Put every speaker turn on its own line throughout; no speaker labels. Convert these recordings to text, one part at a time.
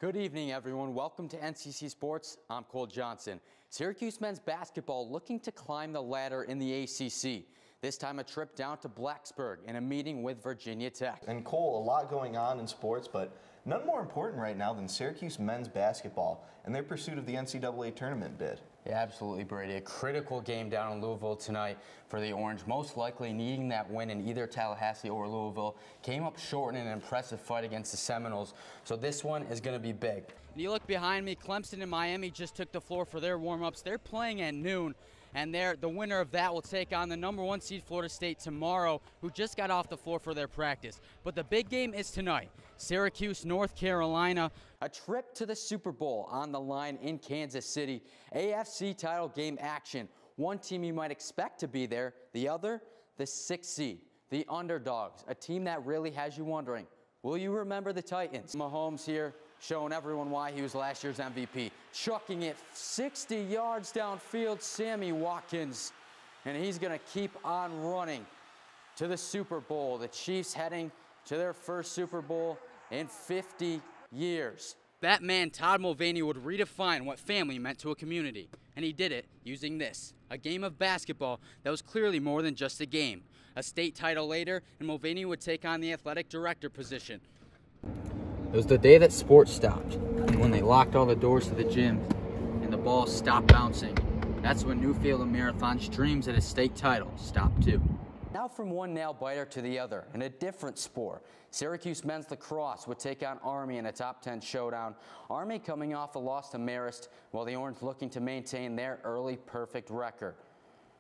Good evening, everyone. Welcome to NCC Sports. I'm Cole Johnson. Syracuse men's basketball looking to climb the ladder in the ACC. This time a trip down to Blacksburg and a meeting with Virginia Tech.
And Cole, a lot going on in sports, but none more important right now than Syracuse men's basketball and their pursuit of the NCAA tournament bid.
Yeah, absolutely, Brady. A critical game down in Louisville tonight for the Orange, most likely needing that win in either Tallahassee or Louisville. Came up short in an impressive fight against the Seminoles, so this one is going to be big. And you look behind me, Clemson and Miami just took the floor for their warm-ups. They're playing at noon, and the winner of that will take on the #1 seed Florida State tomorrow, who just got off the floor for their practice. But the big game is tonight, Syracuse, North Carolina. A trip to the Super Bowl on the line in Kansas City. AFC title game action. One team you might expect to be there, the other, the 6th seed, the underdogs, a team that really has you wondering, will you remember the Titans? Mahomes here, showing everyone why he was last year's MVP. Chucking it 60 yards downfield, Sammy Watkins. And he's going to keep on running to the Super Bowl. The Chiefs heading to their first Super Bowl in 50 years. That man, Todd Mulvaney, would redefine what family meant to a community. And he did it using this, a game of basketball that was clearly more than just a game. A state title later, and Mulvaney would take on the athletic director position. It was the day that sports stopped, when they locked all the doors to the gym and the ball stopped bouncing. That's when Newfield and Marathon's dreams at a state title stopped too. Now from one nail-biter to the other, in a different sport. Syracuse men's lacrosse would take on Army in a top 10 showdown. Army coming off a loss to Marist, while the Orange looking to maintain their early perfect record.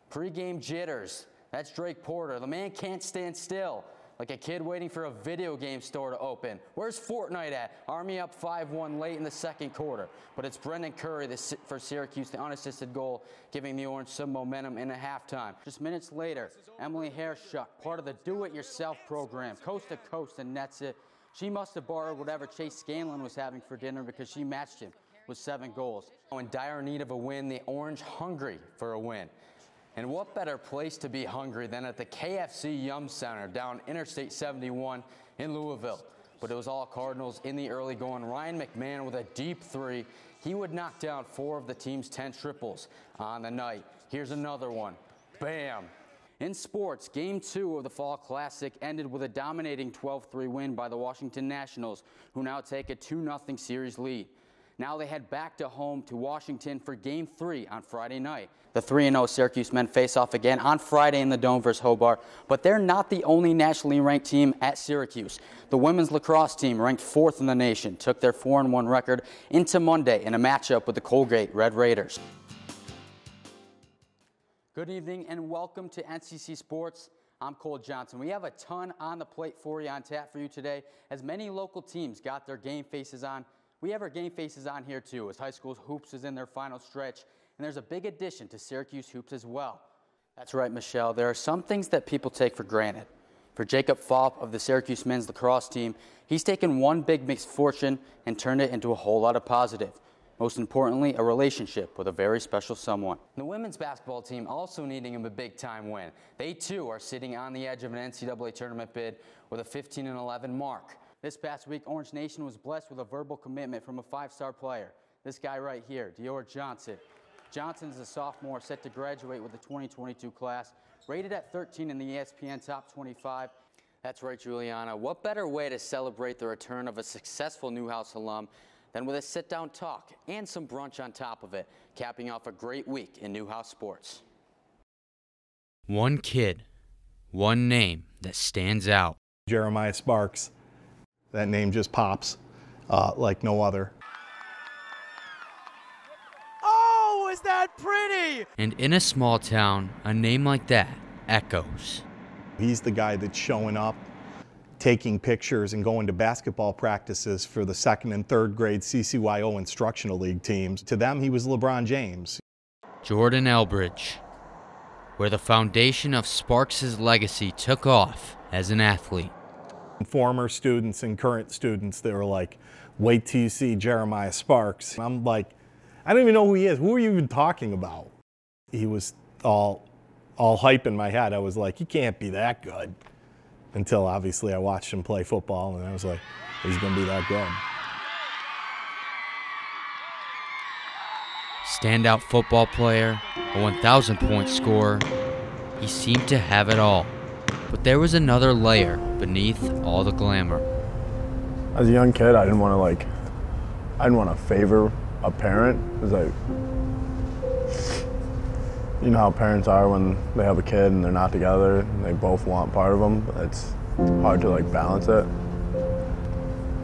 Pre-game jitters, that's Drake Porter. The man can't stand still, like a kid waiting for a video game store to open. Where's Fortnite at? Army up 5-1 late in the second quarter. But it's Brendan Curry for Syracuse, the unassisted goal, giving the Orange some momentum in the halftime. Just minutes later, Emily Hershuk, part of the Do-It-Yourself program, coast to coast, and nets it. She must have borrowed whatever Chase Scanlon was having for dinner because she matched him with 7 goals. In dire need of a win, the Orange hungry for a win. And what better place to be hungry than at the KFC Yum Center down Interstate 71 in Louisville. But it was all Cardinals in the early going. Ryan McMahon with a deep 3. He would knock down 4 of the team's 10 triples on the night. Here's another one. Bam! In sports, Game 2 of the Fall Classic ended with a dominating 12-3 win by the Washington Nationals, who now take a 2-0 series lead. Now they head back to home to Washington for Game 3 on Friday night. The 3-0 Syracuse men face off again on Friday in the Dome versus Hobart, but they're not the only nationally ranked team at Syracuse. The women's lacrosse team, ranked 4th in the nation, took their 4-1 record into Monday in a matchup with the Colgate Red Raiders. Good evening and welcome to NCC Sports. I'm Cole Johnson. We have a ton on the plate for you, on tap for you today, as many local teams got their game faces on. We have our game faces on here too, as high school hoops is in their final stretch, and there's a big addition to Syracuse hoops as well. That's right, Michelle. There are some things that people take for granted. For Jacob Falk of the Syracuse men's lacrosse team, he's taken one big misfortune and turned it into a whole lot of positive. Most importantly, a relationship with a very special someone. The women's basketball team also needing a big-time win. They too are sitting on the edge of an NCAA tournament bid with a 15-11 mark. This past week, Orange Nation was blessed with a verbal commitment from a 5-star player. This guy right here, Dior Johnson. Johnson is a sophomore set to graduate with the 2022 class, rated at 13 in the ESPN Top 25. That's right, Juliana. What better way to celebrate the return of a successful Newhouse alum than with a sit-down talk and some brunch on top of it, capping off a great week in Newhouse sports.
One kid, one name that stands out.
Jeremiah Sparks. That name just pops like no other.
Oh, is that pretty? And in a small town, a name like that echoes.
He's the guy that's showing up, taking pictures and going to basketball practices for the 2nd and 3rd grade CCYO Instructional League teams. To them, he was LeBron James.
Jordan Elbridge, where the foundation of Sparks' legacy took off as an athlete.
Former students and current students, they were like, wait till you see Jeremiah Sparks. I'm like, I don't even know who he is. Who are you even talking about? He was all hype in my head. I was like, he can't be that good. Until obviously I watched him play football and I was like, he's going to be that good.
standout football player, a 1,000-point scorer. He seemed to have it all. But there was another layer beneath all the glamour.
As a young kid, I didn't want to favor a parent. It was like, you know how parents are when they have a kid and they're not together and they both want part of them. It's hard to balance it.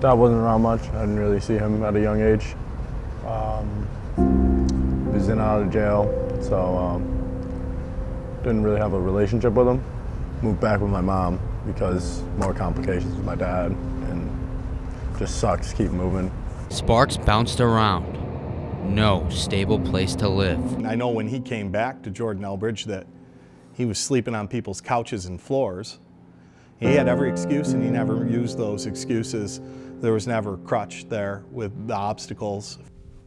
Dad wasn't around much. I didn't really see him at a young age. He was in and out of jail, so didn't really have a relationship with him. Moved back with my mom because more complications with my dad, and just sucked to keep moving.
Sparks bounced around. No stable place to live.
I know when he came back to Jordan Elbridge that he was sleeping on people's couches and floors. He had every excuse and he never used those excuses. There was never a crutch there with the obstacles.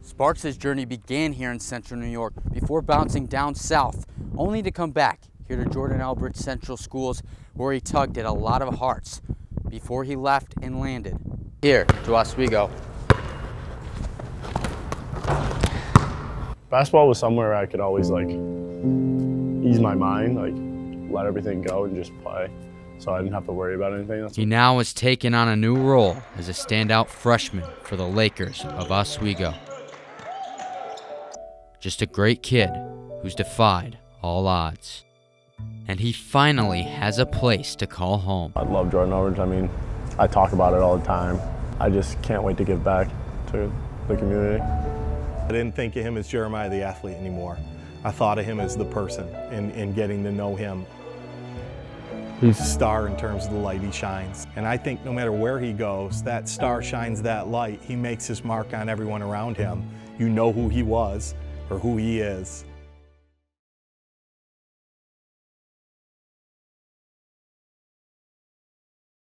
Sparks' journey began here in Central New York before bouncing down south, only to come back here to Jordan Elbridge Central Schools, where he tugged at a lot of hearts before he left and landed here to Oswego.
Basketball was somewhere I could always ease my mind, let everything go and just play. So I didn't have to worry about anything.
He now has taken on a new role as a standout freshman for the Lakers of Oswego. Just a great kid who's defied all odds. And he finally has a place to call home.
I love Jordan Elbridge. I mean, I talk about it all the time. I just can't wait to give back to the community.
I didn't think of him as Jeremiah the athlete anymore. I thought of him as the person and getting to know him. He's a star in terms of the light he shines. And I think no matter where he goes, that star shines that light. He makes his mark on everyone around him. You know who he was or who he is.